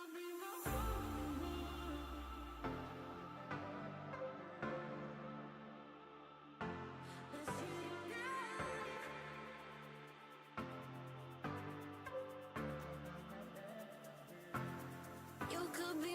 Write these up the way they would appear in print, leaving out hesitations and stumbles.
Could be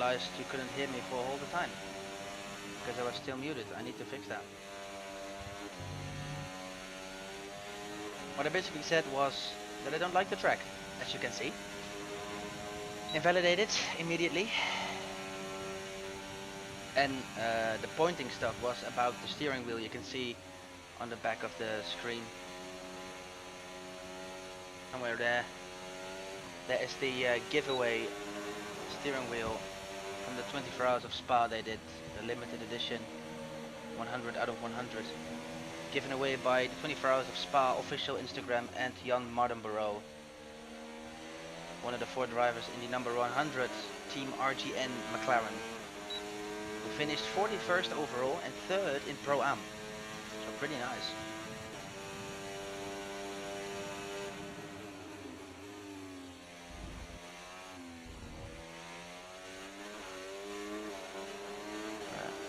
realized you couldn't hear me for all the time because I was still muted. I need to fix that. What I basically said was that I don't like the track, as you can see. Invalidate it immediately. And the pointing stuff was about the steering wheel. You can see on the back of the screen. Somewhere there. There is the giveaway steering wheel from the 24 Hours of Spa they did. The limited edition. 100 out of 100. Given away by the 24 Hours of Spa official Instagram and Jan Mardenborough. One of the 4 drivers in the number 100 Team RGN McLaren. Who finished 41st overall and 3rd in Pro-Am. So pretty nice.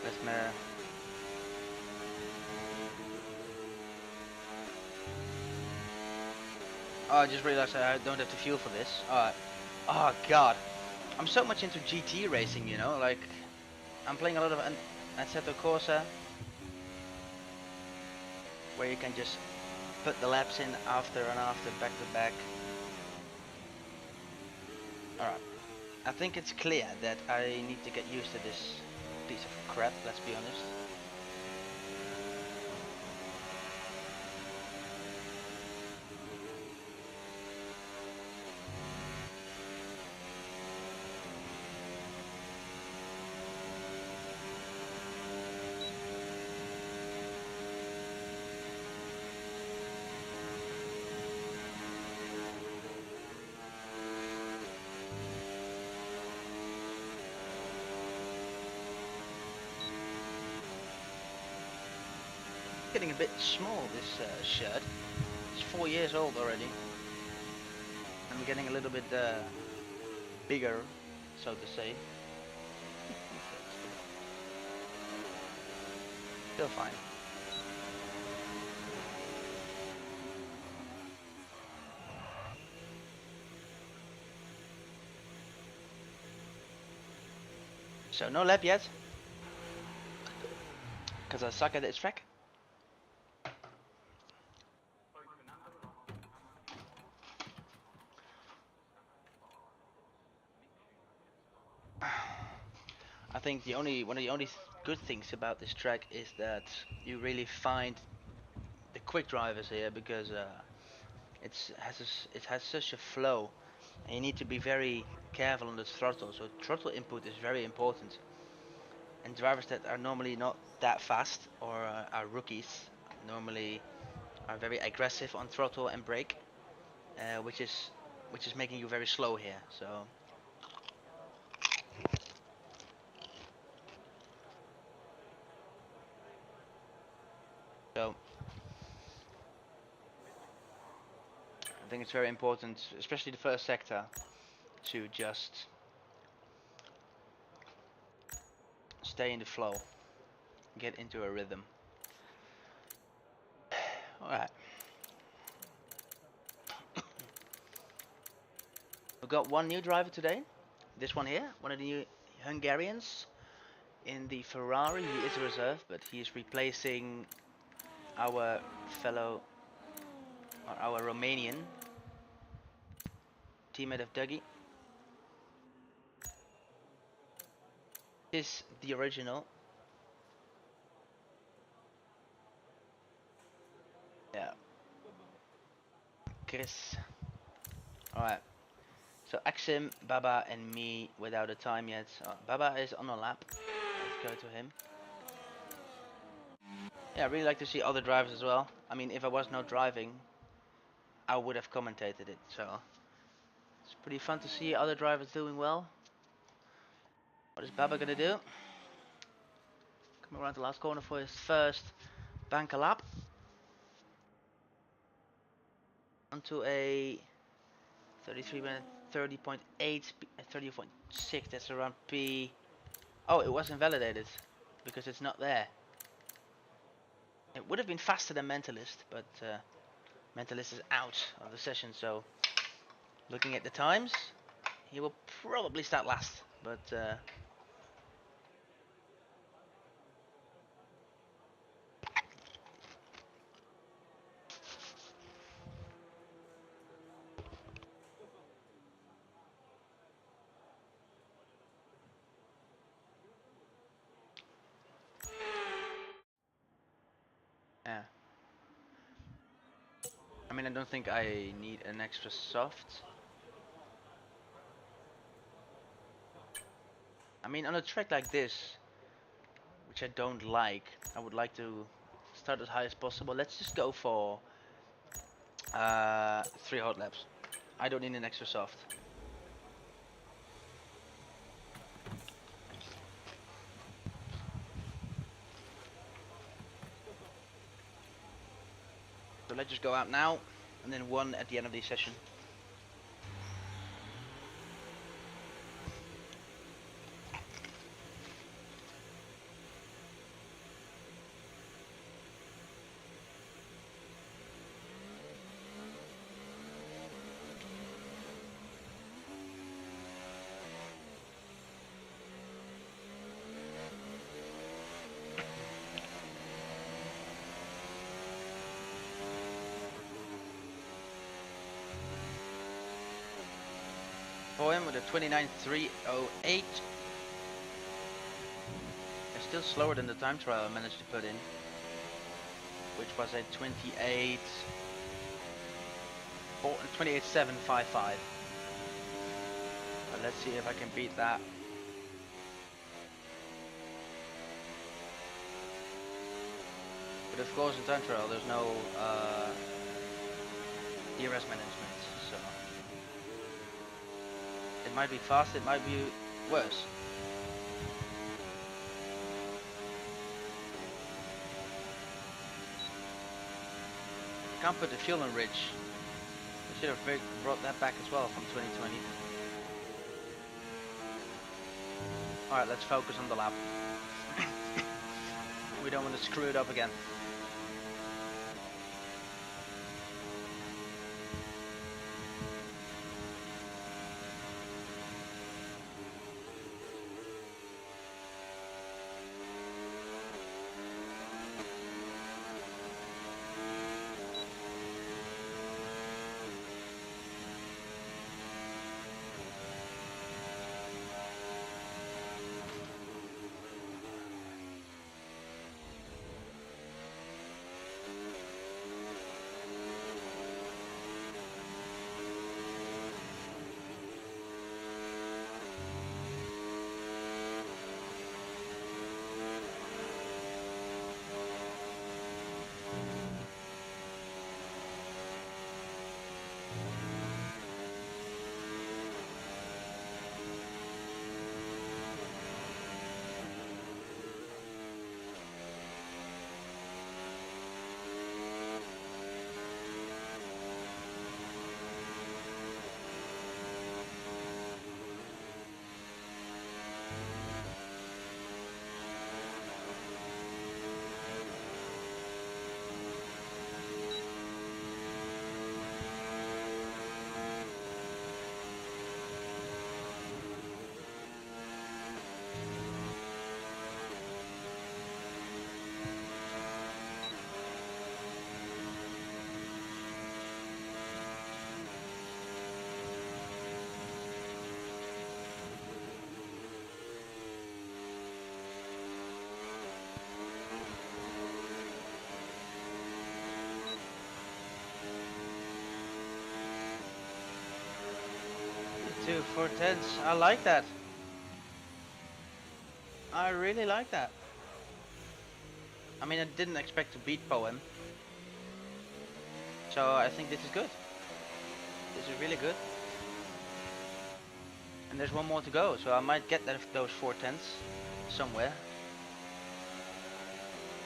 Let's me. Oh, I just realized I don't have the fuel for this. Alright. Oh god. I'm so much into GT racing, you know, like I'm playing a lot of Assetto Corsa, where you can just put the laps in after and after, back to back. Alright. I think it's clear that I need to get used to this piece of crap, let's be honest. Getting a bit small, this shirt. It's 4 years old already. I'm getting a little bit bigger, so to say. Still fine. So no lap yet, because I suck at this track. I think one of the only good things about this track is that you really find the quick drivers here, because it has such a flow, and you need to be very careful on the throttle. So throttle input is very important, and drivers that are normally not that fast or are rookies normally are very aggressive on throttle and brake, which is making you very slow here. So I think it's very important, especially the first sector, to just stay in the flow, get into a rhythm. Alright. We've got one new driver today. This one here, one of the new Hungarians in the Ferrari. He is a reserve, but he is replacing our our Romanian teammate of Dougie. This is the original. Yeah. Chris. Alright. So Axim, Baba and me without a time yet. Baba is on a lap. Let's go to him. Yeah, I really like to see other drivers as well. I mean, if I was not driving, I would have commentated it. So it's pretty fun to see other drivers doing well. What is Baba gonna do? Coming around the last corner for his first banker lap. Onto a 33 minute 30.8, 30.6. That's around P. Oh, it was invalidated because it's not there. It would have been faster than Mentalist, but Mentalist is out of the session. So looking at the times, he will probably start last, but Yeah. I mean, I don't think I need an extra soft. I mean, on a track like this, which I don't like, I would like to start as high as possible. Let's just go for 3 hot laps. I don't need an extra soft. So let's just go out now, and then 1 at the end of the session. For him with a 29.308. It's still slower than the time trial I managed to put in, which was a 28.755. But let's see if I can beat that. But of course in time trial there's no DRS management, so it might be fast, it might be worse. Can't put the fuel in ridge. I should have brought that back as well from 2020. Alright, let's focus on the lap. We don't want to screw it up again. Two 410s, I like that. I really like that. I mean, I didn't expect to beat Poem. So I think this is good. This is really good. And there's one more to go, so I might get those 410s somewhere.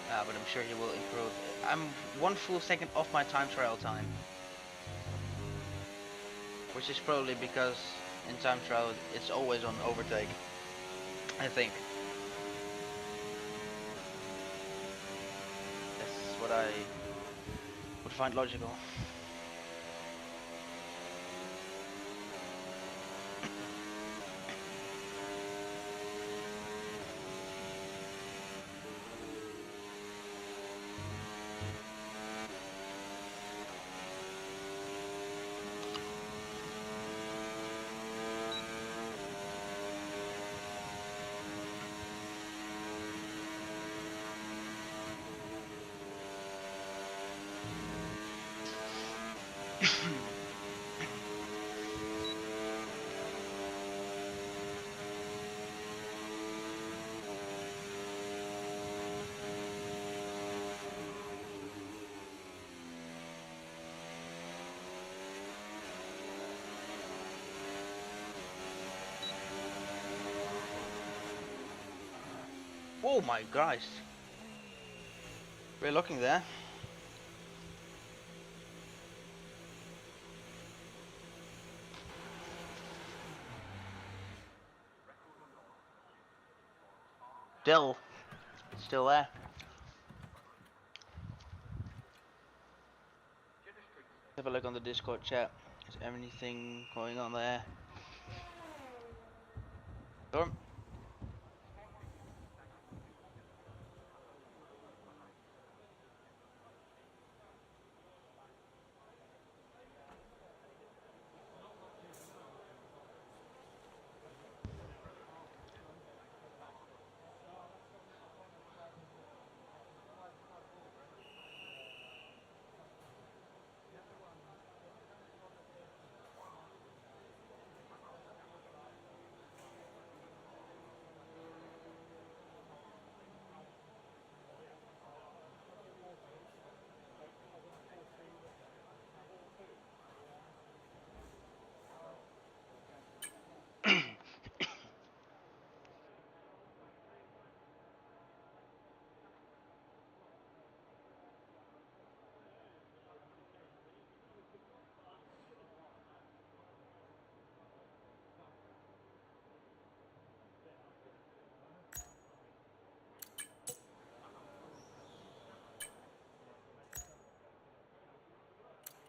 But I'm sure he will improve. I'm 1 full second off my time trial time. Which is probably because in time trial it's always on overtake, I think. That's what I would find logical. Oh my Christ. We're looking there. Still there. Have a look on the Discord chat. Is anything going on there? Storm?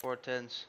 Four tens.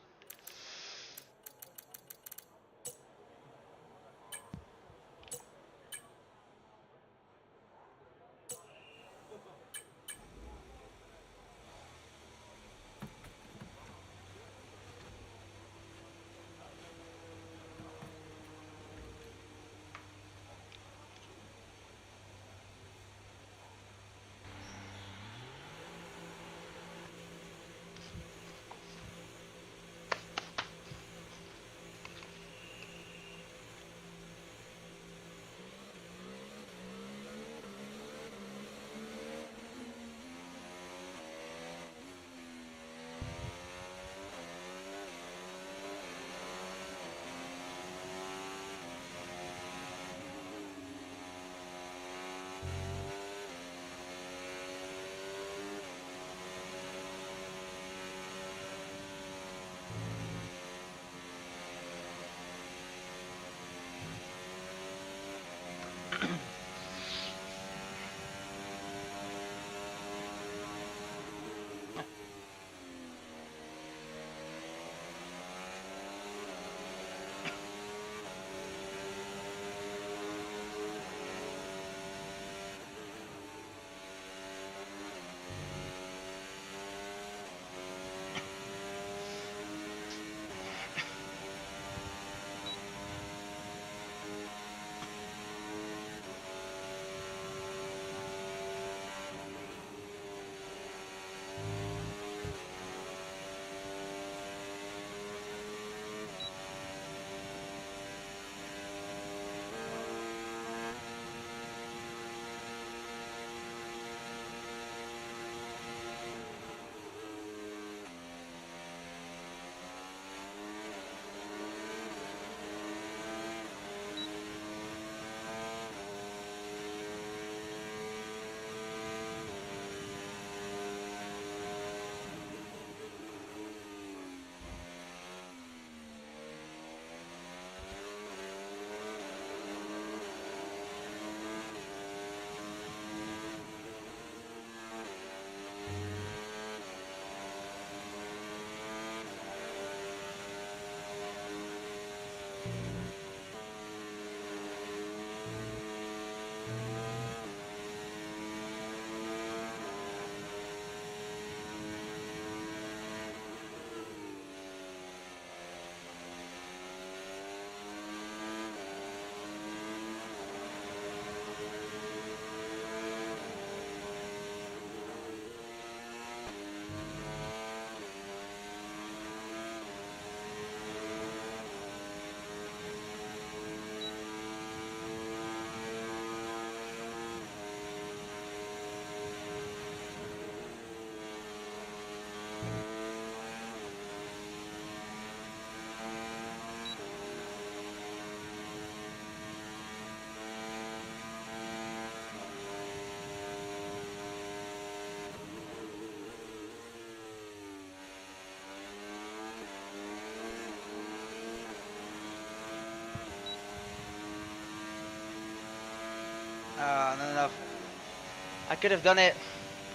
Could have done it.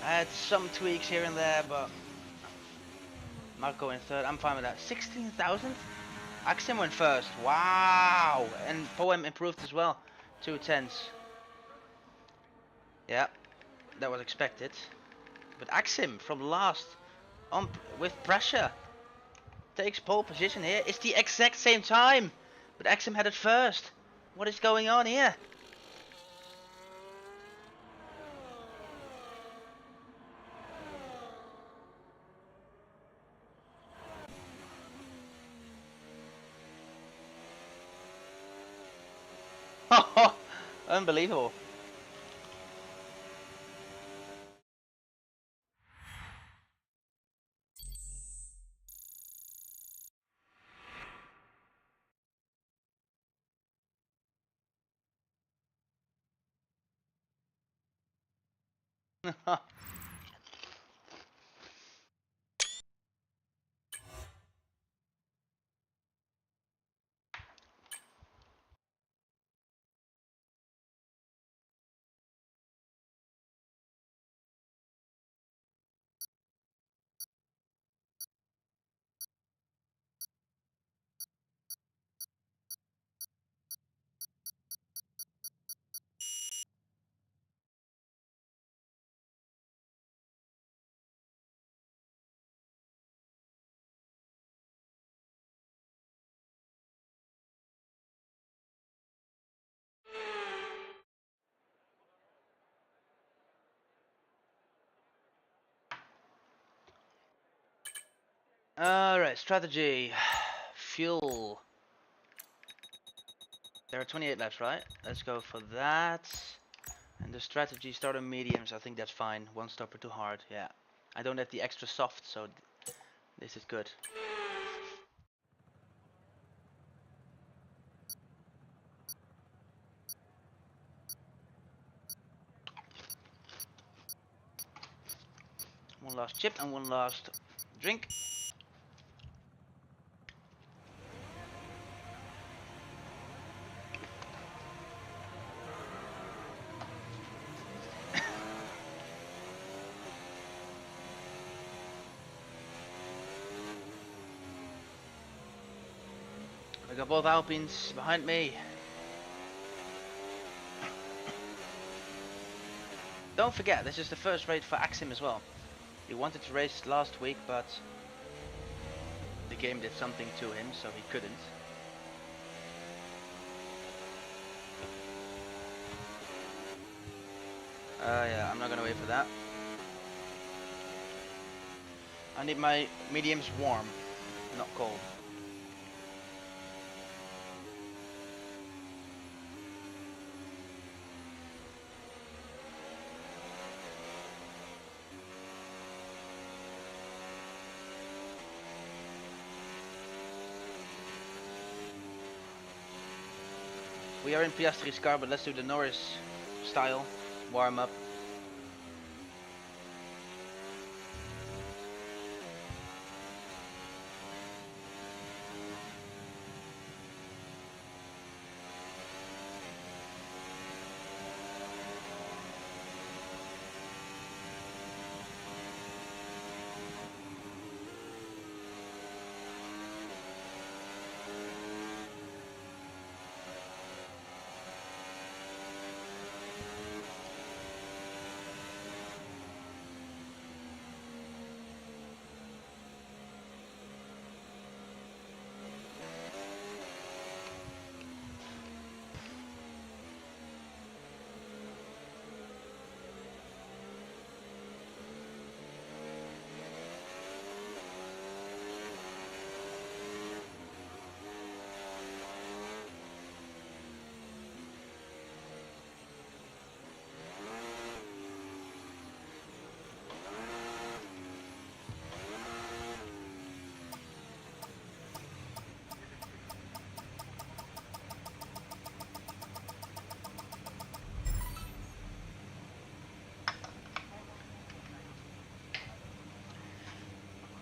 I had some tweaks here and there, but Marco in third. I'm fine with that. 16,000? Axim went first. Wow! And Poem improved as well. 2 tenths. Yeah, that was expected. But Axim from last, with pressure, takes pole position here. It's the exact same time, but Axim had it first. What is going on here? Unbelievable. Alright, strategy. Fuel. There are 28 laps, right? Let's go for that. And the strategy, start on mediums, I think that's fine. One stopper too hard, yeah. I don't have the extra soft, so this is good. One last chip and one last drink. I got both Alpines behind me. Don't forget, this is the first race for Axim as well. He wanted to race last week, but the game did something to him, so he couldn't. Yeah, I'm not gonna wait for that. I need my mediums warm, not cold. We are in Piastri's car, but let's do the Norris style warm up.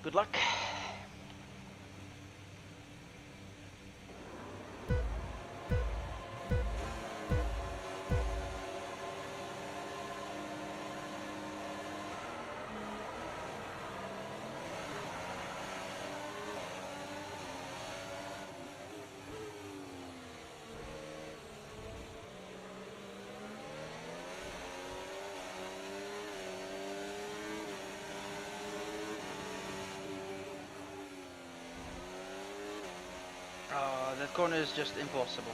Good luck. That corner is just impossible.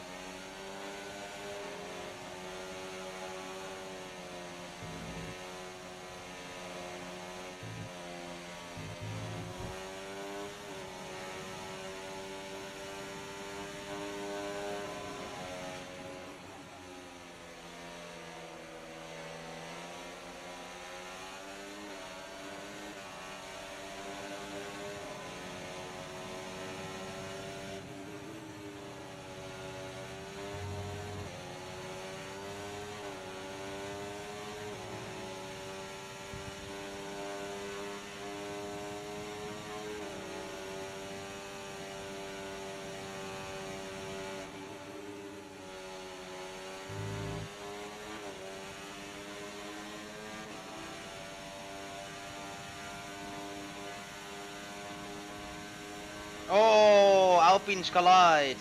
Oh, Alpines collide.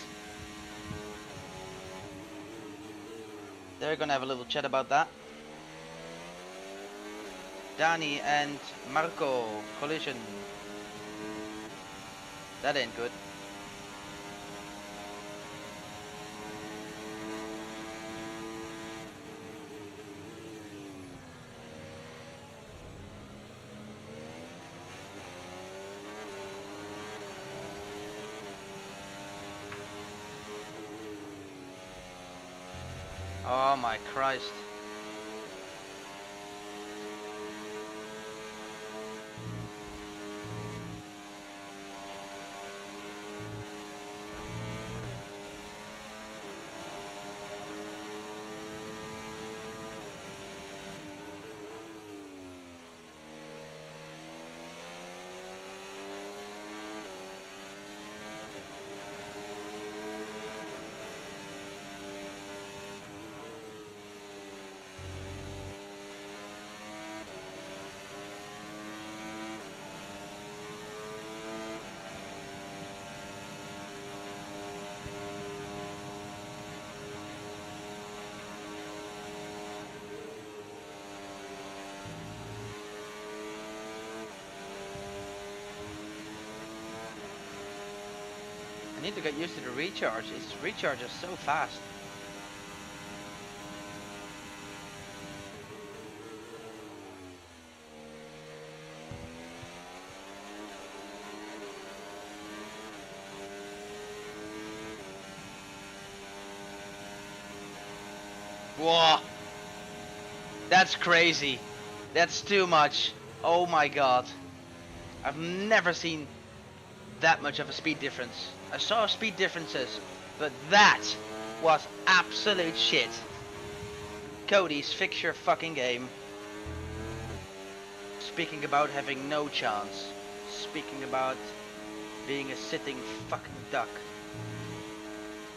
They're gonna have a little chat about that. Danny and Marco collision. That ain't good. Oh my Christ. I need to get used to the recharge. Its recharge is so fast. Whoa! That's crazy. That's too much. Oh my god. I've never seen that much of a speed difference. I saw speed differences, but that was absolute shit. Cody's, fix your fucking game. Speaking about having no chance. Speaking about being a sitting fucking duck.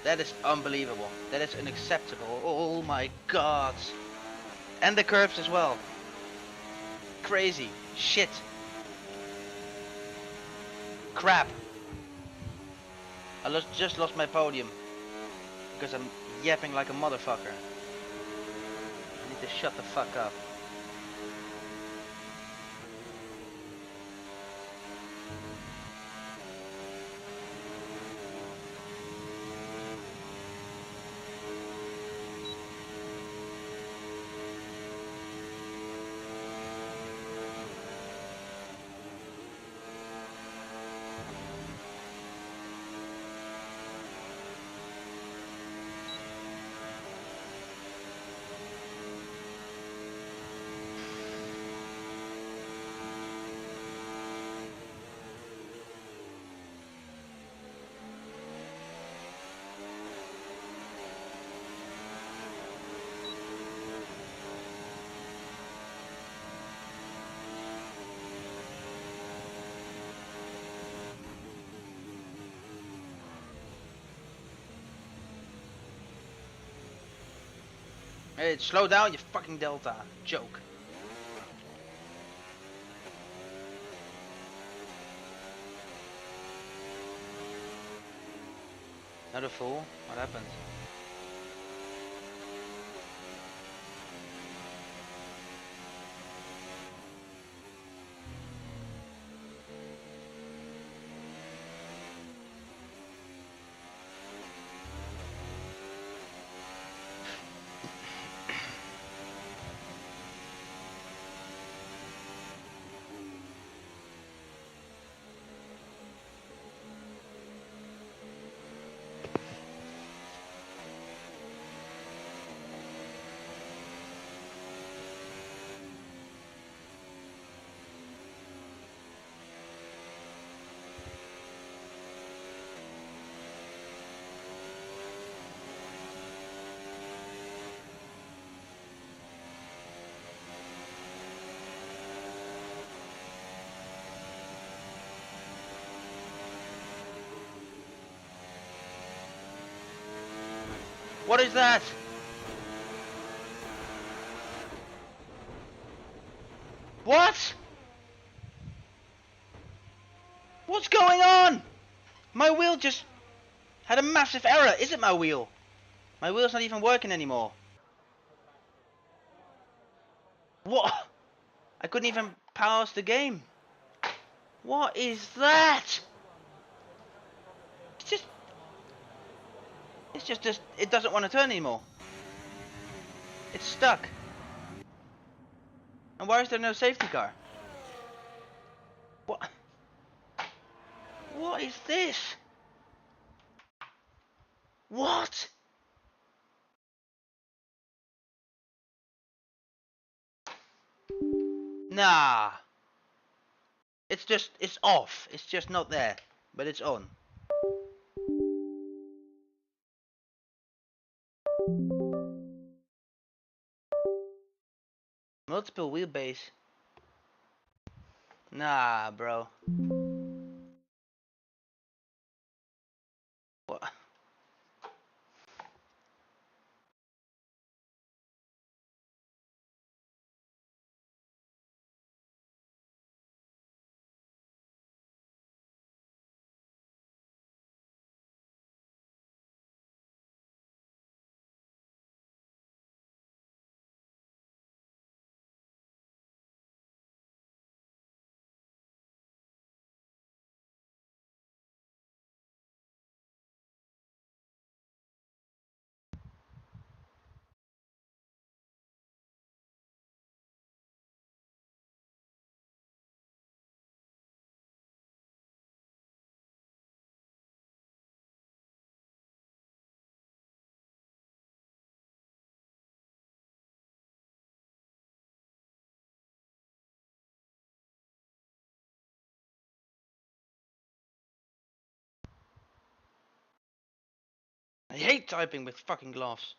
That is unbelievable. That is unacceptable. Oh my god. And the curves as well. Crazy. Shit. Crap. I just lost my podium. Because I'm yapping like a motherfucker. I need to shut the fuck up. Hey, slow down, you fucking Delta. Joke. Another fool? What happened? What is that? What? What's going on? My wheel just had a massive error. Is it my wheel? My wheel's not even working anymore. What? I couldn't even pause the game. What is that? It's just, it doesn't want to turn anymore. It's stuck. And why is there no safety car? What? What is this? What? Nah. It's off. It's just not there. But it's on. Multiple wheelbase. Nah, bro. What? I hate typing with fucking gloves.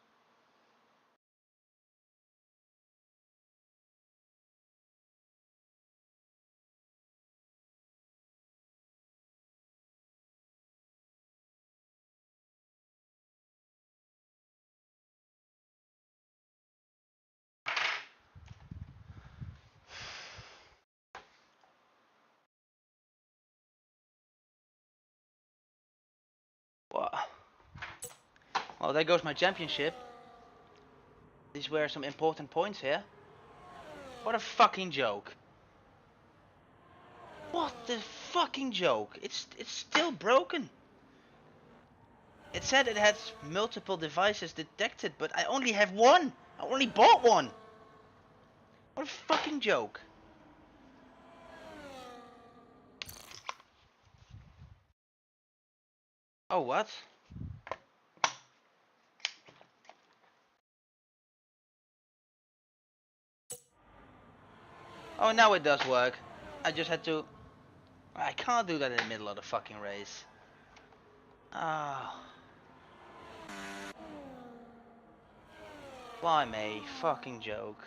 What? Well, there goes my championship. These were some important points here. What a fucking joke. What the fucking joke? It's still broken. It said it has multiple devices detected, but I only have one. I only bought one. What a fucking joke. Oh, what? Oh, now it does work. I just had to... I can't do that in the middle of the fucking race. Ah. Why me? Fucking joke.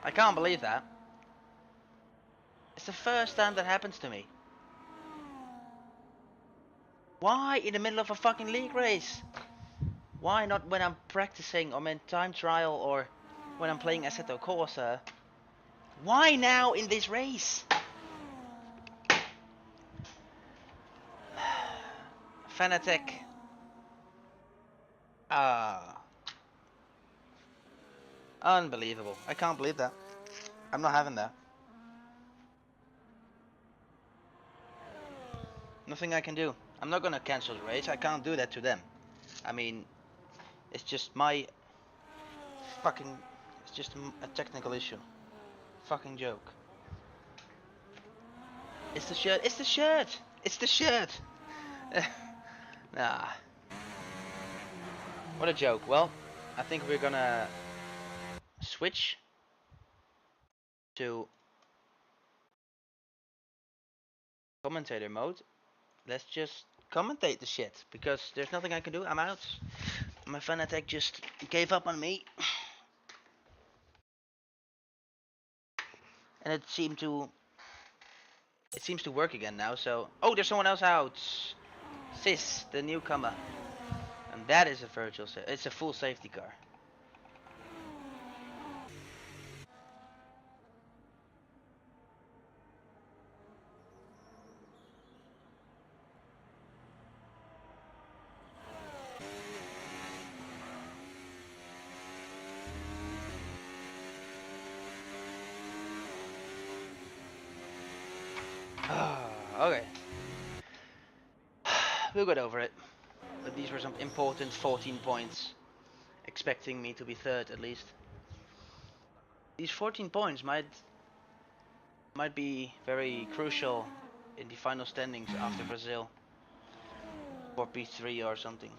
I can't believe that. It's the first time that happens to me. Why in the middle of a fucking league race? Why not when I'm practicing or in time trial or when I'm playing Assetto Corsa? Why now in this race? Fanatec. Ah. Unbelievable. I can't believe that. I'm not having that. Nothing I can do. I'm not gonna cancel the race. I can't do that to them. I mean, it's just my fucking... It's just a technical issue. Fucking joke. It's the shirt. It's the shirt. It's the shirt. Nah. What a joke. Well, I think we're gonna switch to commentator mode. Let's just commentate the shit because there's nothing I can do. I'm out. My Fanatec just gave up on me, and it seems to work again now. So, oh, there's someone else out. Sis, the newcomer. And that is a virtual it's a full safety car. Okay. We'll get over it. But these were some important 14 points. Expecting me to be third at least. These 14 points might be very crucial in the final standings after Brazil. For P3 or something.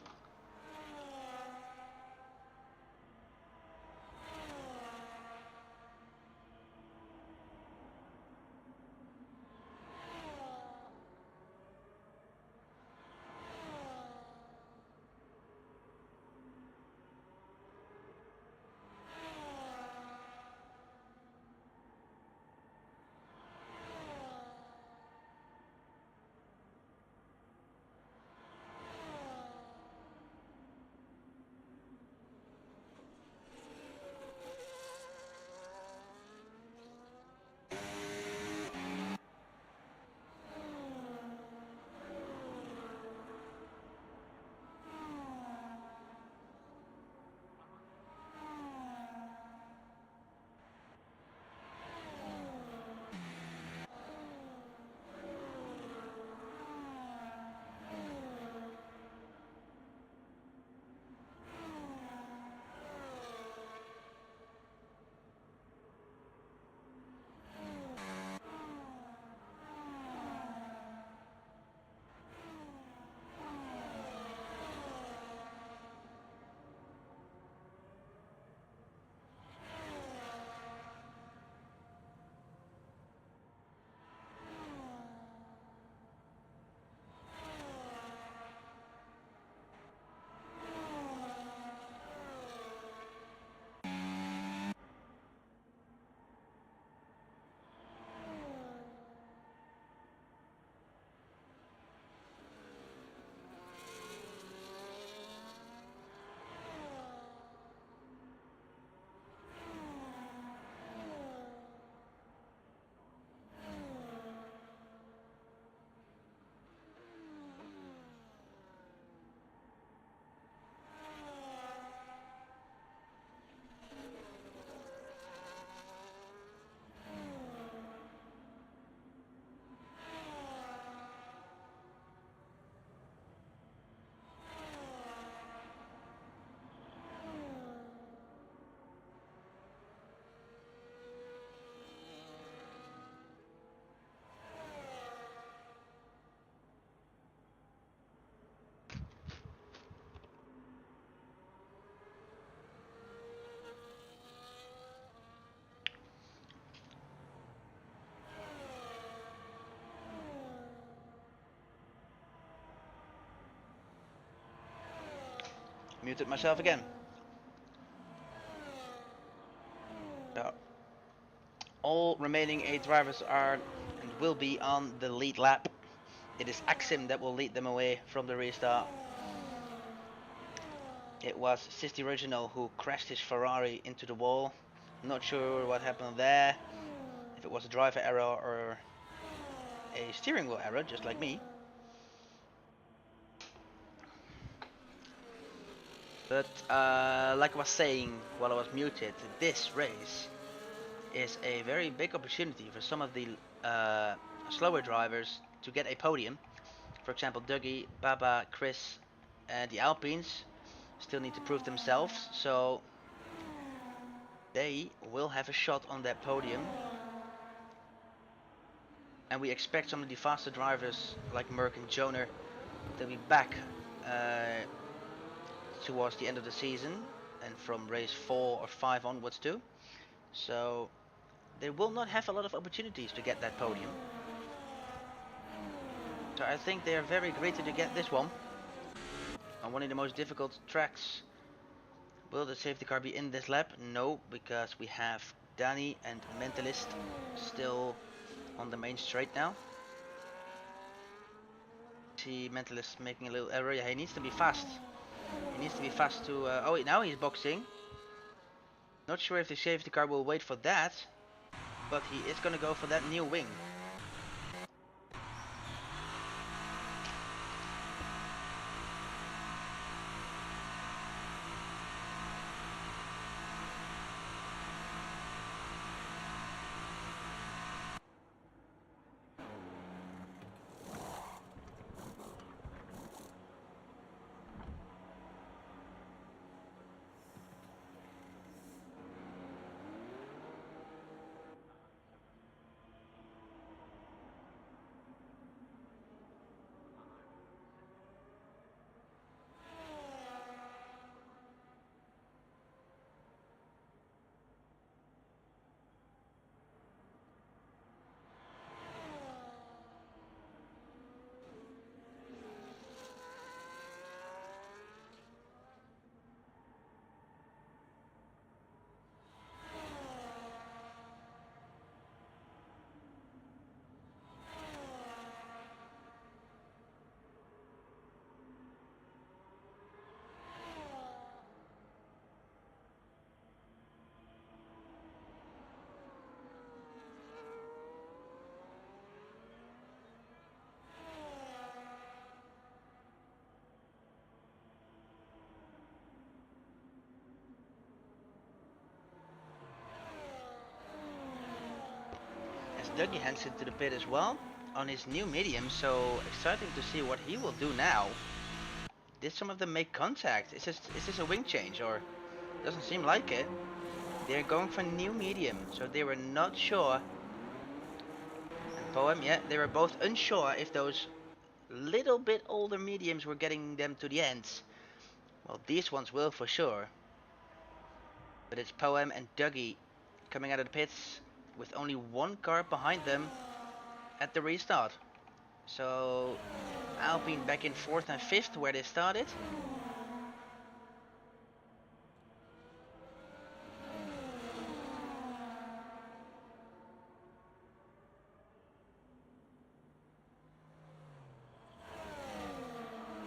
Muted myself again. So, all remaining 8 drivers are and will be on the lead lap. It is Axim that will lead them away from the restart. It was Sisti Original who crashed his Ferrari into the wall. Not sure what happened there. If it was a driver error or a steering wheel error, just like me. But like I was saying while I was muted, this race is a very big opportunity for some of the slower drivers to get a podium. For example, Dougie, Baba, Chris, and the Alpines still need to prove themselves, so they will have a shot on that podium. And we expect some of the faster drivers like Merck and Joner to be back towards the end of the season and from race 4 or 5 onwards too. So they will not have a lot of opportunities to get that podium. So I think they are very greedy to get this one on one of the most difficult tracks. Will the safety car be in this lap? No, because we have Danny and Mentalist still on the main straight now. see Mentalist making a little error. Yeah, he needs to be fast. He needs to be fast to... oh, now he's boxing. Not sure if the safety car will wait for that. But he is going to go for that new wing. Dougie heads into the pit as well on his new medium, so exciting to see what he will do now. Did some of them make contact? Is this a wing change, or doesn't seem like it? They're going for new medium, so they were not sure. And Poem, yeah, they were both unsure if those little bit older mediums were getting them to the ends. Well, these ones will for sure. But it's Poem and Dougie coming out of the pits with only one car behind them at the restart. So Alpine back in 4th and 5th where they started.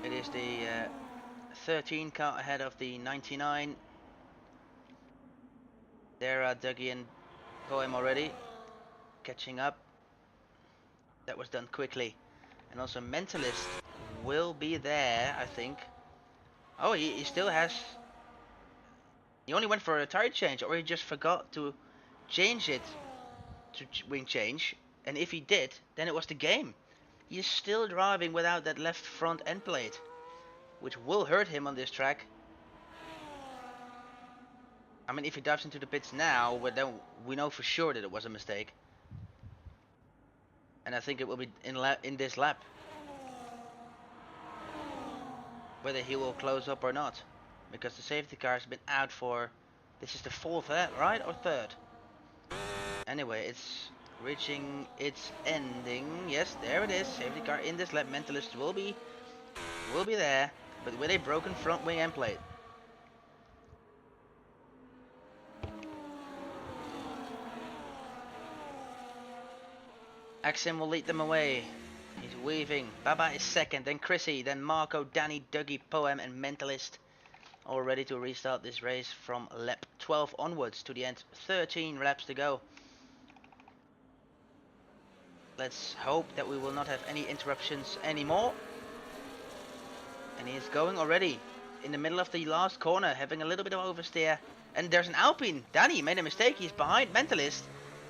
It is the 13 car ahead of the 99. There are Dougie and Poem already catching up. That was done quickly. And also Mentalist will be there, I think. Oh, he still has... He only went for a tire change, or he just forgot to change it to wing change. And if he did, then it was the game. He is still driving without that left front end plate, which will hurt him on this track. I mean, if he dives into the pits now, then we know for sure that it was a mistake. And I think it will be in this lap. Whether he will close up or not. Because the safety car has been out for... This is the 4th lap, right? Or 3rd? Anyway, it's reaching its ending. Yes, there it is. Safety car in this lap. Mentalist will be there. But with a broken front wing end plate. Axim will lead them away. He's weaving. Baba is 2nd, then Chrissy, then Marco, Danny, Dougie, Poem and Mentalist. All ready to restart this race from lap 12 onwards to the end. 13 laps to go. Let's hope that we will not have any interruptions anymore. And he's going already in the middle of the last corner, having a little bit of oversteer. And there's an Alpine. Danny made a mistake. He's behind Mentalist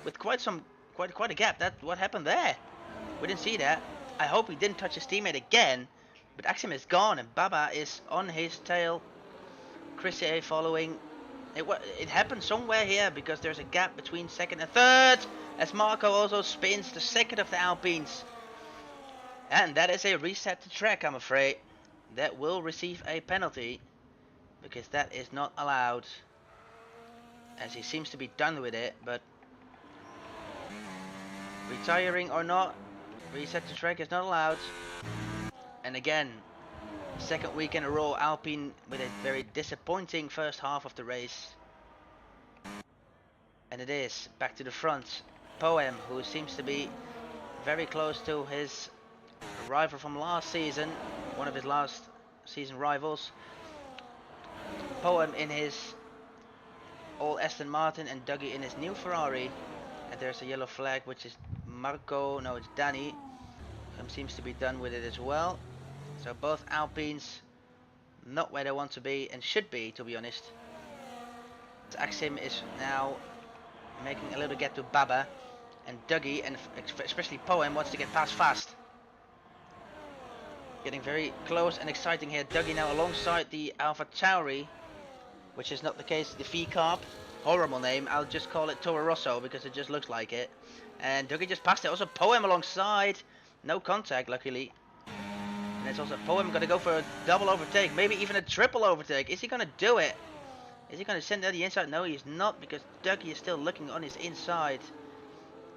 with quite a gap. What happened there? We didn't see that. I hope he didn't touch his teammate again. But Axim is gone and Baba is on his tail. Chris A following. It happened somewhere here because there's a gap between 2nd and 3rd. As Marco also spins the 2nd of the Alpines. And that is a reset to track, I'm afraid. That will receive a penalty. Because that is not allowed. As he seems to be done with it. But retiring or not, reset to track is not allowed. And again, 2nd week in a row, Alpine with a very disappointing first half of the race. And it is back to the front. Poem, who seems to be very close to his a rival from last season, one of his last season rivals. Poem in his old Aston Martin and Dougie in his new Ferrari. And there's a yellow flag, which is Marco, no, it's Danny. Seems to be done with it as well. So both Alpines not where they want to be and should be, to be honest. Axim is now making a little get to Baba, and Dougie, and especially Poem, wants to get past fast. Getting very close and exciting here. Dougie now alongside the Alpha Tauri, which is not the case. The V-Carb, horrible name. I'll just call it Toro Rosso because it just looks like it. And Dougie just passed it. Also Poem alongside. No contact, luckily. And it's also Poem going to go for a double overtake, maybe even a triple overtake. Is he going to do it? Is he going to send out the inside? No, he's not, because Dougie is still looking on his inside.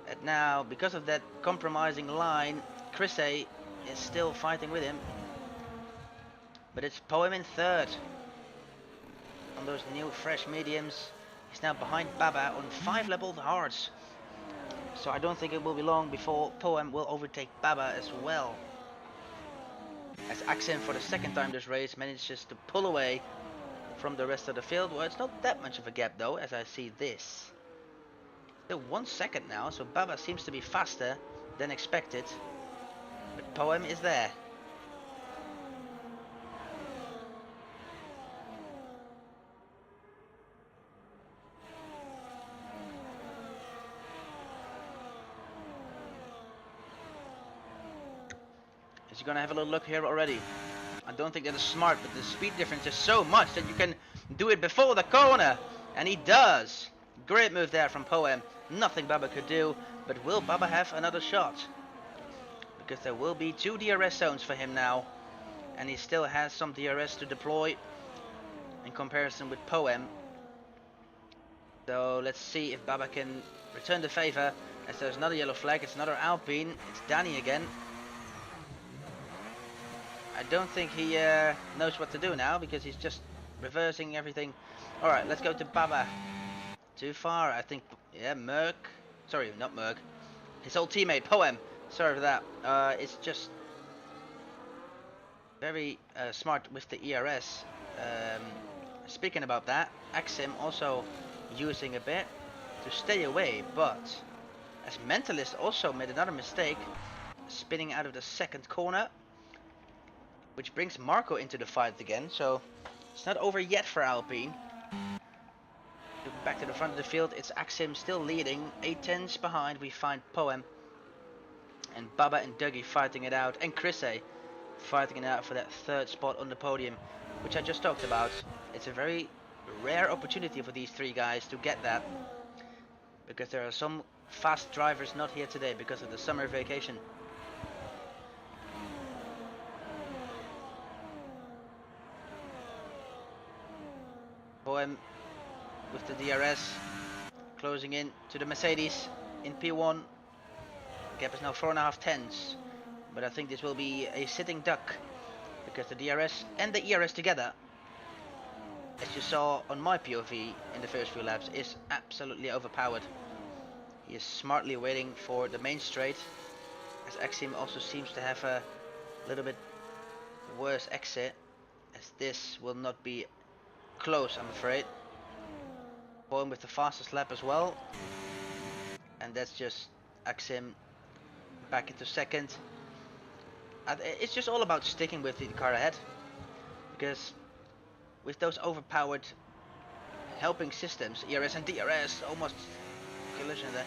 And now, because of that compromising line, Chrissy is still fighting with him. But it's Poem in third. On those new fresh mediums. He's now behind Baba on 5 leveled hards. So I don't think it will be long before Poem will overtake Baba as well. As Axim for the second time this race manages to pull away from the rest of the field. Well, it's not that much of a gap though, as I see this. Still 1 second now, so Baba seems to be faster than expected. But Poem is there. Is he gonna have a little look here already? I don't think that is smart, but the speed difference is so much that you can do it before the corner. And he does. Great move there from Poem. Nothing Baba could do, but will Baba have another shot? Because there will be 2 DRS zones for him now. And he still has some DRS to deploy in comparison with Poem. So let's see if Baba can return the favor. As there's another yellow flag, it's another Alpine. It's Danny again. I don't think he knows what to do now, because he's just reversing everything. Alright, let's go to Baba. Too far, I think. Yeah, Merc. Sorry, not Merc. His old teammate, Poem. Sorry for that. It's just very smart with the ERS. Speaking about that, Axim also using a bit to stay away, but as Mentalist also made another mistake, spinning out of the second corner. Which brings Marco into the fight again, so it's not over yet for Alpine. Back to the front of the field, it's Axim still leading, 8 tenths behind. We find Poem and Baba and Dougie fighting it out, and Chrissy fighting it out for that 3rd spot on the podium, which I just talked about. It's a very rare opportunity for these 3 guys to get that, because there are some fast drivers not here today because of the summer vacation. Poem with the DRS closing in to the Mercedes in P1. Gap is now 4.5 tenths, but I think this will be a sitting duck because the DRS and the ERS together, as you saw on my POV in the first few laps, is absolutely overpowered. He is smartly waiting for the main straight, as Axim also seems to have a little bit worse exit, as this will not be close, I'm afraid. Poem with the fastest lap as well, and that's just Axim back into second. It's just all about sticking with the car ahead, because with those overpowered helping systems, ERS and DRS, almost collision there,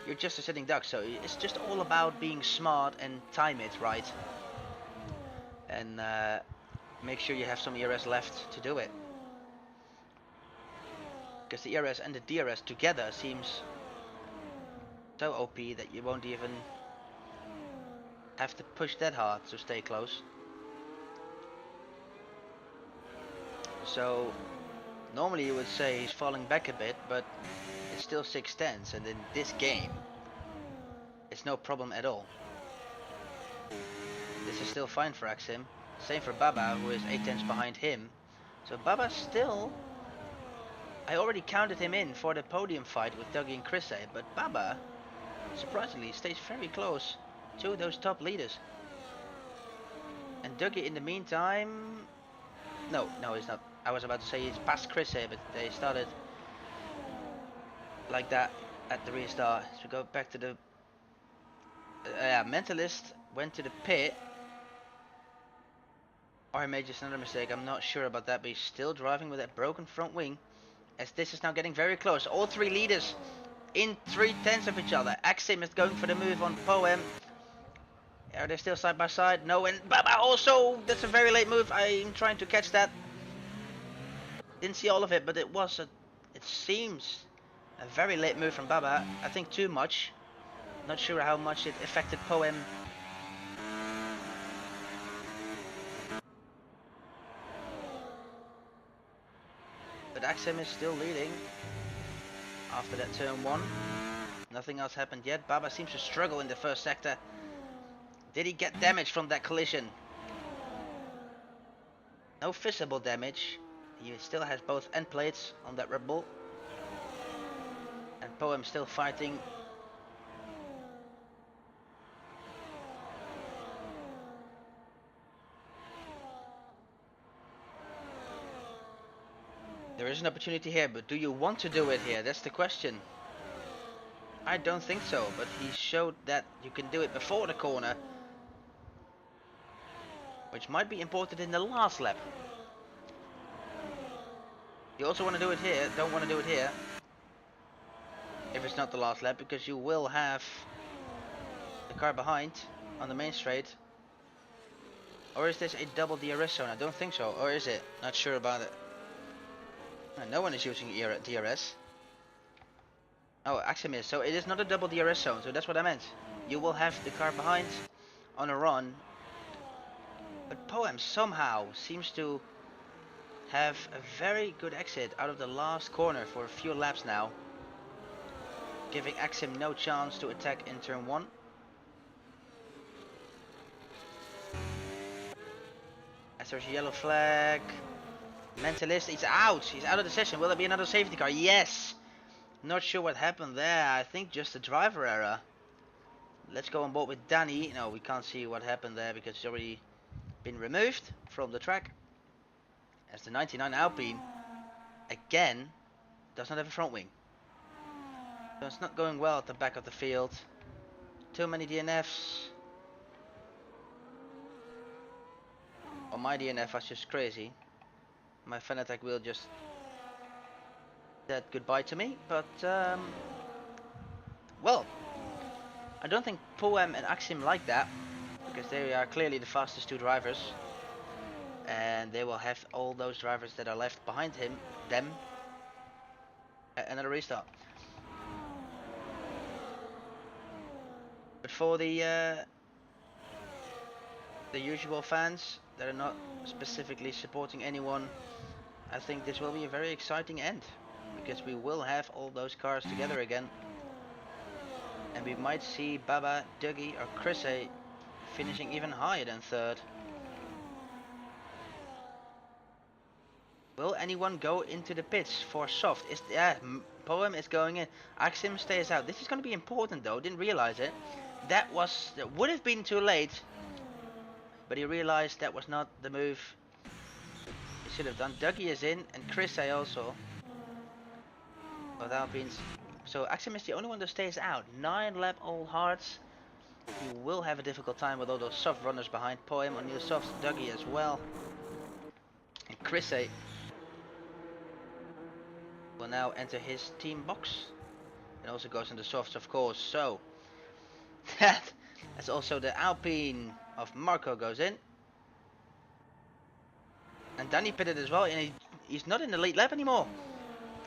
you're just a sitting duck. So it's just all about being smart and time it right, and make sure you have some ERS left to do it. Because the ERS and the DRS together seems so OP that you won't even have to push that hard to stay close. So normally you would say he's falling back a bit, but it's still 6 tenths, and in this game it's no problem at all. This is still fine for Axim. Same for Baba, who is 8 tenths behind him. So Baba still, I already counted him in for the podium fight with Dougie and Chrissy, but Baba surprisingly stays very close to those top leaders. And Dougie in the meantime... No, he's not. I was about to say he's past Chris here, but they started like that at the restart. So we go back to the... Mentalist went to the pit. Or he made just another mistake, I'm not sure about that, but he's still driving with that broken front wing. As this is now getting very close. All three leaders in 3/10 of each other. Axim is going for the move on Poem. Are they still side by side? No, and Baba also, that's a very late move. I'm trying to catch that. Didn't see all of it, but it seems a very late move from Baba. I think too much. Not sure how much it affected Poem. But Axim is still leading after that turn 1. Nothing else happened yet. Baba seems to struggle in the first sector. Did he get damage from that collision? No visible damage. He still has both end plates on that Red Bull. And Poem still fighting. There is an opportunity here, but do you want to do it here? That's the question. I don't think so, but he showed that you can do it before the corner. Which might be important in the last lap. You also want to do it here, don't want to do it here. If it's not the last lap, because you will have the car behind on the main straight. Or is this a double DRS zone? I don't think so. Or is it? Not sure about it. No one is using DRS. Oh, Axim is. So it is not a double DRS zone. So that's what I meant. You will have the car behind on a run. But Poem somehow seems to have a very good exit out of the last corner for a few laps now. Giving Axim no chance to attack in turn 1. As there's a yellow flag. Mentalist, he's out. He's out of the session. Will there be another safety car? Yes. Not sure what happened there. I think just a driver error. Let's go on board with Danny. No, we can't see what happened there because it's already been removed from the track. As the 99 Alpine again does not have a front wing. So it's not going well at the back of the field. Too many DNFs. Oh, my DNF was just crazy. My Fanatec wheel just said goodbye to me, but well, I don't think Poem and Axim like that, because they are clearly the fastest two drivers, and they will have all those drivers that are left behind them another restart. But for the usual fans that are not specifically supporting anyone, I think this will be a very exciting end, because we will have all those cars together again, and we might see Baba, Dougie or Chrissy finishing even higher than third. Will anyone go into the pits for soft? Poem is going in. Axim stays out. This is going to be important though. Didn't realize it. That would have been too late, but he realized that was not the move he should have done. Dougie is in, and Chrissy also. Without being... So Axim is the only one that stays out. 9 lap old hearts. He will have a difficult time with all those soft runners behind. Poem on new softs, Dougie as well. And Chrissy will now enter his team box. And also goes into softs, of course. So that's also the Alpine of Marco goes in. And Danny pitted as well, and he's not in the lead lap anymore.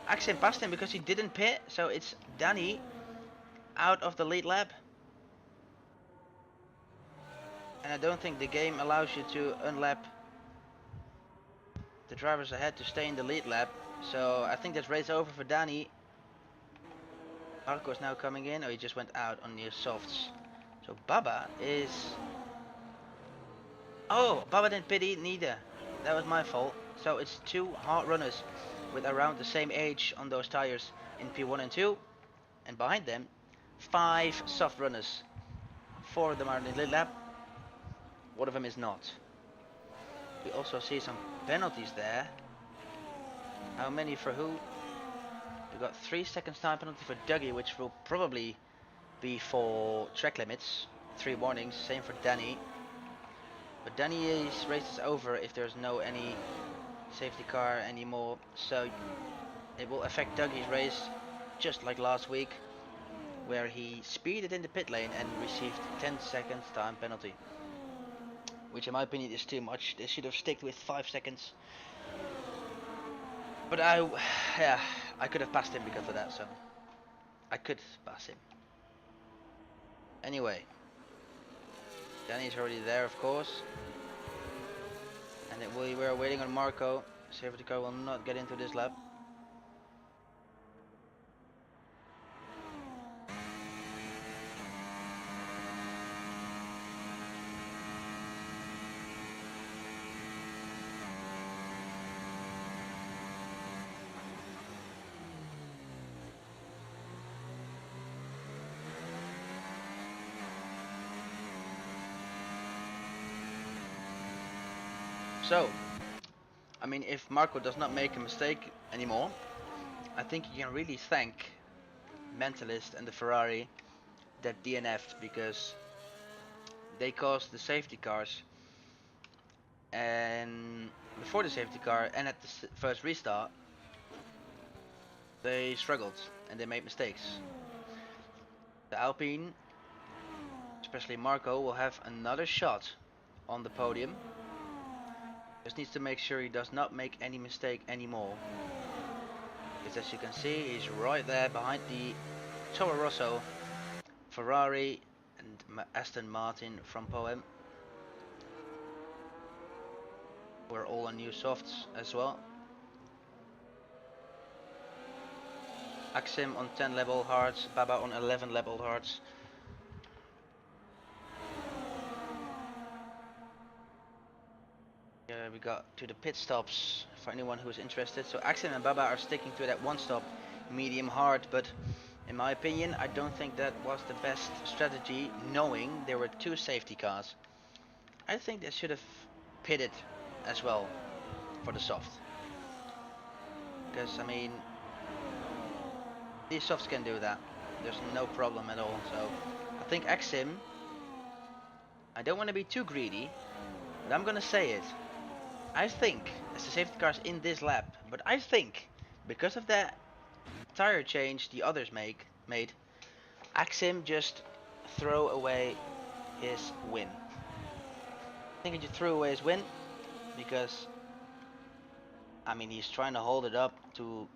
Axim passed him because he didn't pit, so it's Danny out of the lead lap. And I don't think the game allows you to unlap the drivers ahead to stay in the lead lap. So I think that's race over for Danny. Marco's now coming in. Oh, he just went out on near softs. So Baba is... Oh, Baba didn't pit neither. That was my fault. So it's 2 hard runners with around the same age on those tires in P1 and 2. And behind them, 5 soft runners. 4 of them are in the lead lap. One of them is not. We also see some penalties there. How many for who? We got 3 seconds time penalty for Dougie, which will probably be for track limits. 3 warnings, same for Danny. But Danny's race is over if there's no any safety car anymore. So it will affect Dougie's race just like last week, where he speeded in the pit lane and received 10 seconds time penalty. Which in my opinion is too much. They should have sticked with 5 seconds. But I could have passed him because of that, so I could pass him. Anyway, Danny's already there, of course. And we were waiting on Marco. Safety car will not get into this lap. So, I mean, if Marco does not make a mistake anymore, I think you can really thank Mentalist and the Ferrari that DNF'd, because they caused the safety cars, and before the safety car and at the first restart they struggled and they made mistakes. The Alpine, especially Marco, will have another shot on the podium. Just needs to make sure he does not make any mistake anymore. Because as you can see, he's right there behind the Toro Rosso, Ferrari and Aston Martin from Poem. We're all on new softs as well. Axim on 10 level hards, Baba on 11 level hards. We got to the pit stops for anyone who is interested. So Axim and Baba are sticking to that one stop medium hard, but in my opinion I don't think that was the best strategy, knowing there were 2 safety cars. I think they should have pitted as well for the soft, because I mean these softs can do that, there's no problem at all. So I think Axim, I don't want to be too greedy, but I'm gonna say it. I think, as the safety car's in this lap, but I think because of that tire change the others made, Axim just throw away his win. I think he just threw away his win because, I mean, he's trying to hold it up to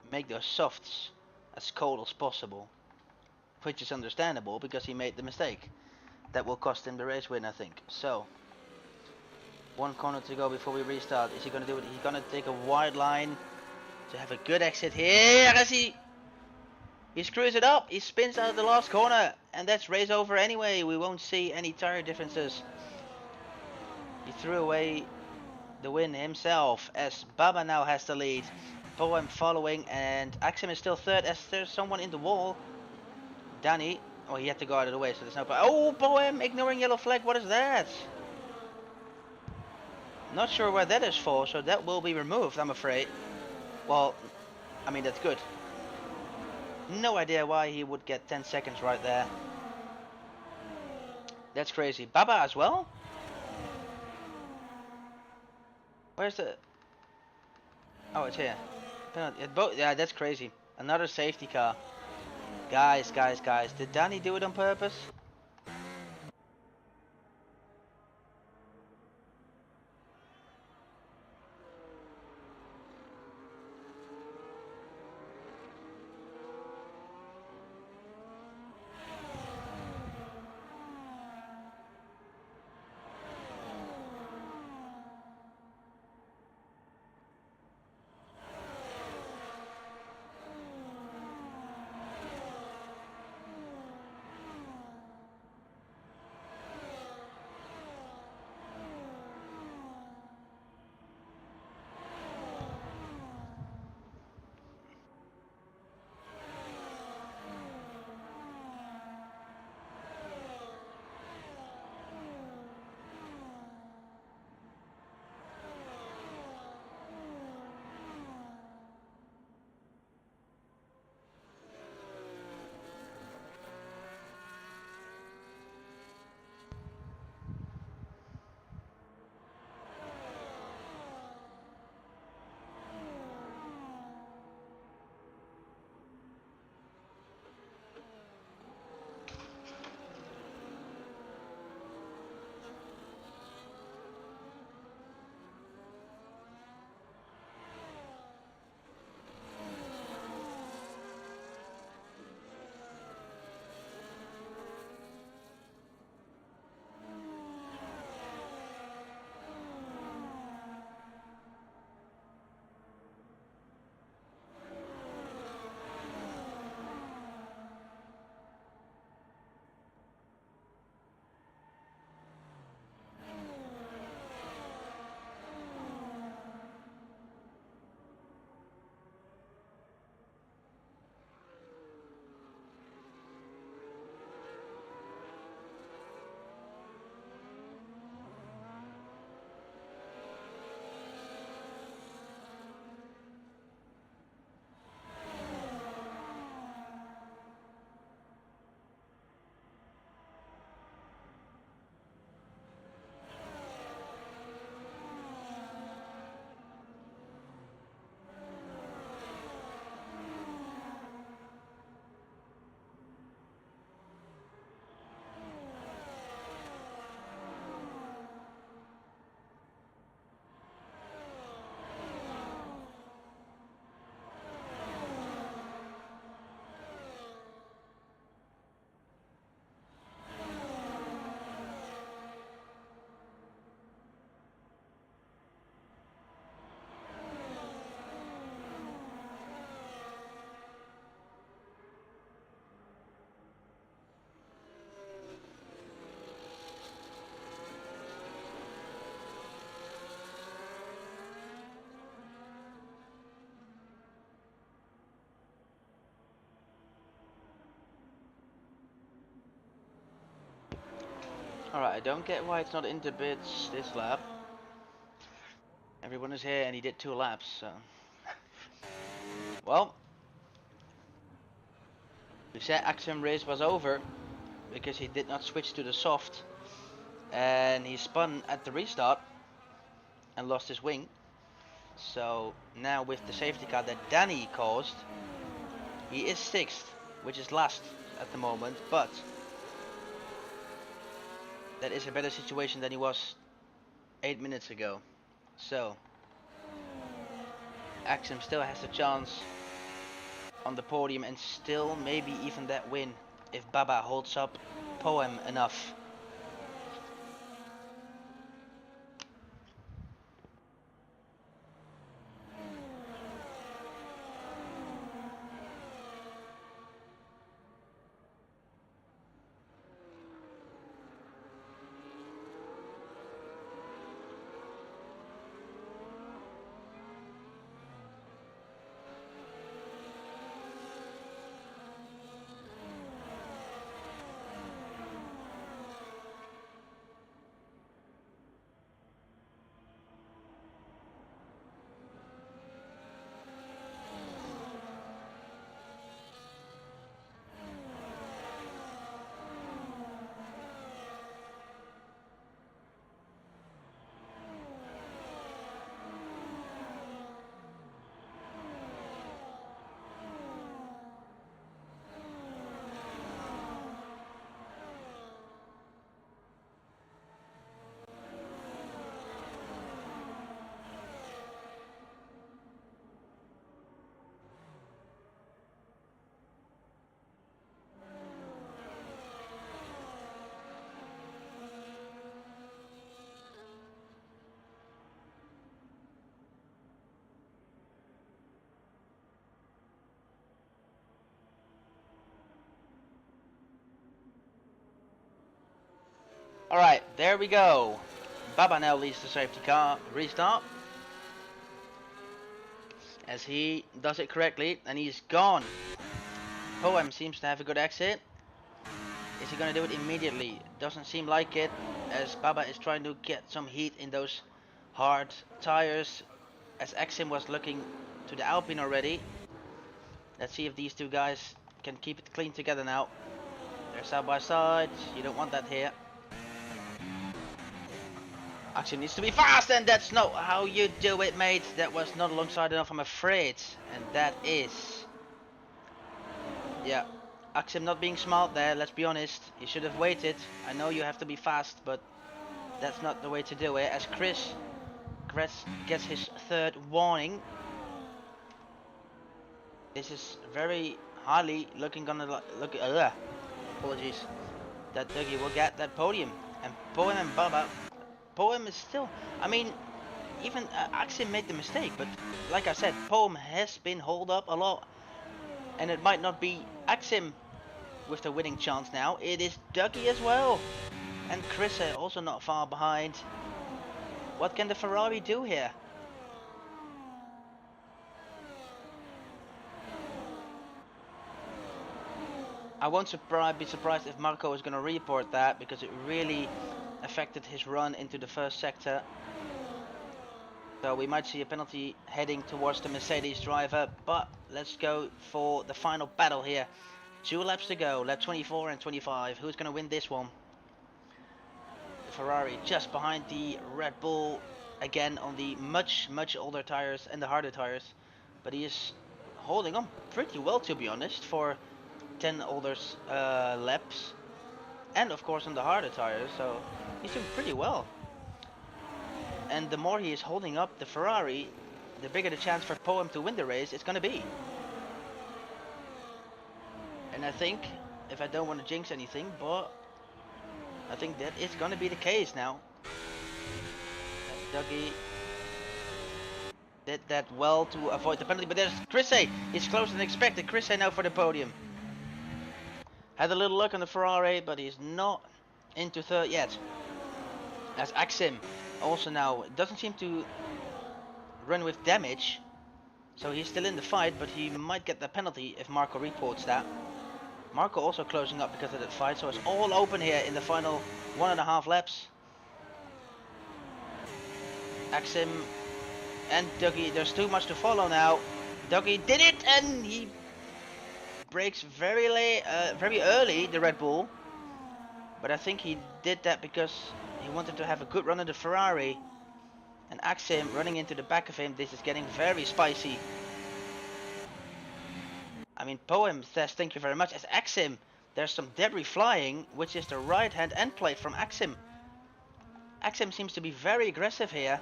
make those softs as cold as possible, which is understandable because he made the mistake. That will cost him the race win, I think. So, 1 corner to go before we restart. Is he going to do it? He's going to take a wide line to have a good exit here. As he screws it up. He spins out of the last corner, and that's race over anyway. We won't see any tire differences. He threw away the win himself, as Baba now has the lead. Poem following, and Axim is still third as there's someone in the wall. Danny, oh, he had to go out of the way, so there's no. Oh, Poem ignoring yellow flag. What is that? Not sure where that is for, so that will be removed, I'm afraid. Well, I mean, that's good. No idea why he would get 10 seconds right there. That's crazy. Baba as well? Where's the... Oh, it's here. Yeah, that's crazy. Another safety car. Guys. Did Danny do it on purpose? Alright, I don't get why it's not into bits this lap. Everyone is here and he did 2 laps, so... Well... We said Axem race was over because he did not switch to the soft. And he spun at the restart and lost his wing. So now with the safety car that Danny caused, he is 6th, which is last at the moment, but that is a better situation than he was 8 minutes ago. So Axem still has a chance on the podium and still maybe even that win if Baba holds up Poem enough. Alright, there we go. Baba now leads the safety car restart. As he does it correctly, and he's gone. Poem seems to have a good exit. Is he going to do it immediately? Doesn't seem like it, as Baba is trying to get some heat in those hard tires, as Axim was looking to the Alpine already. Let's see if these two guys can keep it clean together now. They're side by side, you don't want that here. Axim needs to be fast, and that's not how you do it, mate. That was not alongside enough, I'm afraid. And that is... Yeah, Axim not being smart there, let's be honest. He should have waited. I know you have to be fast, but that's not the way to do it. As Chris gets his 3rd warning. This is very highly looking gonna look... apologies. That Dougie will get that podium. And Poem and Baba... Poem is still... I mean, even Axim made the mistake, but like I said, Poem has been held up a lot. And it might not be Axim with the winning chance now, it is Dougie as well. And Chris also not far behind. What can the Ferrari do here? I won't be surprised if Marco is going to report that, because it really affected his run into the first sector. So we might see a penalty heading towards the Mercedes driver, but let's go for the final battle here. 2 laps to go, lap 24 and 25. Who's going to win this one? The Ferrari just behind the Red Bull, again on the much older tires and the harder tires, but he is holding on pretty well, to be honest, for 10 older laps, and of course on the harder tires, so he's doing pretty well. And the more he is holding up the Ferrari, the bigger the chance for Poem to win the race is going to be. And I think, if I don't want to jinx anything, but I think that is going to be the case now. And Dougie did that well to avoid the penalty, but there's Chris. He's closer than expected. Chris now for the podium. Had a little luck on the Ferrari, but he's not into 3rd yet. As Axim also now doesn't seem to run with damage, so he's still in the fight, but he might get the penalty if Marco reports that. Marco also closing up because of that fight, so it's all open here in the final 1.5 laps. Axim and Dougie, there's too much to follow now. Dougie did it, and he breaks very late, very early, the Red Bull. But I think he did that because he wanted to have a good run in the Ferrari. And Axim running into the back of him, this is getting very spicy. I mean, Poem says thank you very much. As Axim, there's some debris flying, which is the right hand end plate from Axim. Axim seems to be very aggressive here.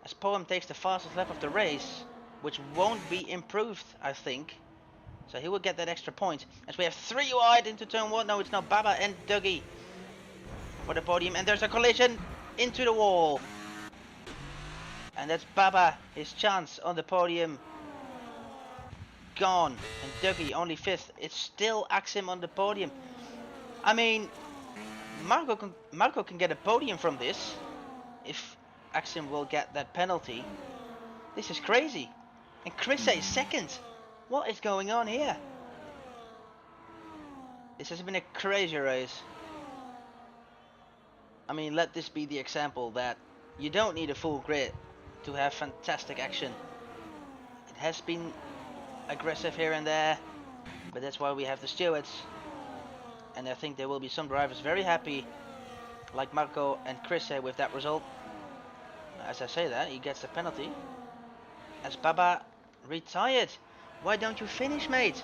As Poem takes the fastest lap of the race, which won't be improved, I think. So he will get that extra point. As we have 3 wide into turn 1. No, it's now Baba and Dougie for the podium. And there's a collision into the wall. And that's Baba, his chance on the podium. Gone. And Dougie only 5th. It's still Axim on the podium. I mean, Marco can get a podium from this. If Axim will get that penalty. This is crazy. And Chris is 2nd. What is going on here? This has been a crazy race. I mean, let this be the example that you don't need a full grid to have fantastic action. It has been aggressive here and there, but that's why we have the stewards. And I think there will be some drivers very happy, like Marco and Chris with that result. As I say that, he gets the penalty. As Baba retired. Why don't you finish, mate?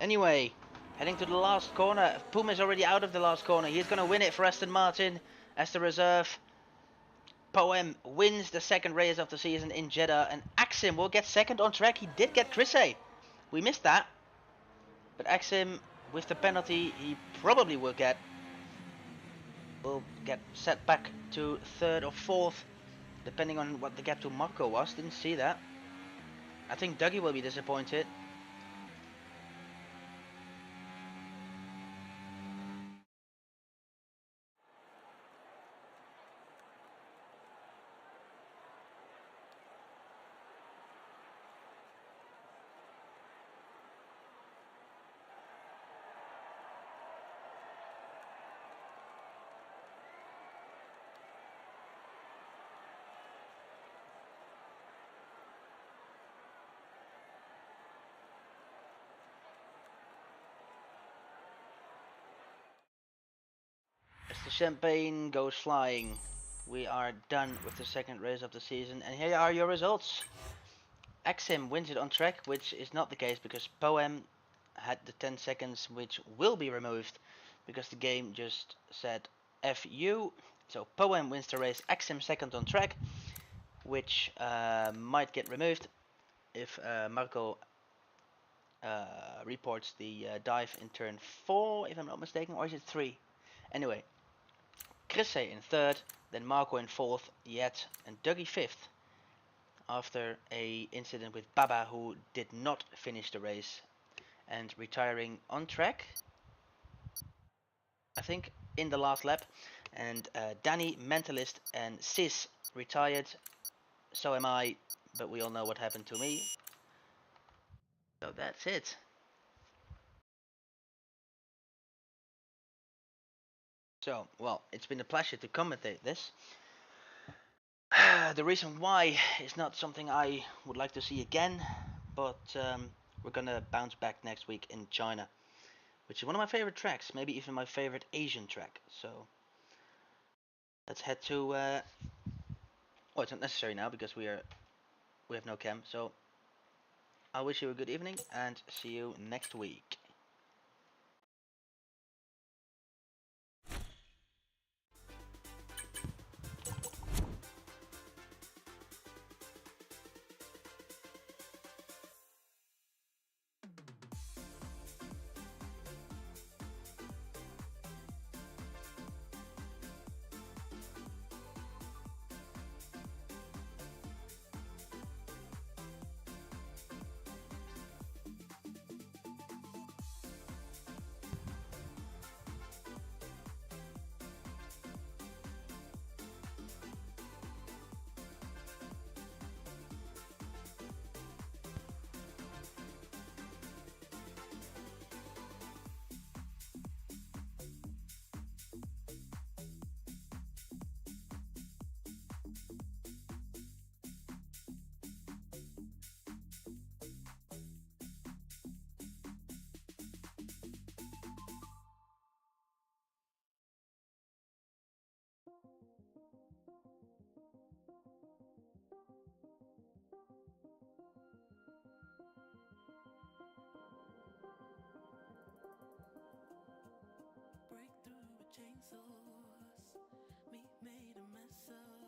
Anyway, heading to the last corner. Puma is already out of the last corner. He's going to win it for Aston Martin as the reserve. Poem wins the 2nd race of the season in Jeddah, and Axim will get 2nd on track. He did get Chris. We missed that. But Axim, with the penalty, he probably will get set back to 3rd or 4th, depending on what the gap to Marco was. Didn't see that. I think Dougie will be disappointed. As the champagne goes flying, we are done with the 2nd race of the season, and here are your results. Axim wins it on track, which is not the case because Poem had the 10 seconds, which will be removed because the game just said F you. So Poem wins the race, Axim 2nd on track, which might get removed if Marco reports the dive in turn 4, if I'm not mistaken, or is it 3? Anyway, Chris in 3rd, then Marco in 4th, Yet and Dougie 5th. After a incident with Baba, who did not finish the race and retiring on track, I think, in the last lap. And Danny, Mentalist and Sis retired. So am I, but we all know what happened to me. So that's it. So, well, it's been a pleasure to commentate this. The reason why is not something I would like to see again, but we're gonna bounce back next week in China, which is one of my favorite tracks, maybe even my favorite Asian track. So let's head to. Well, it's not necessary now because we have no cam. So I wish you a good evening and see you next week. source. We made a mess of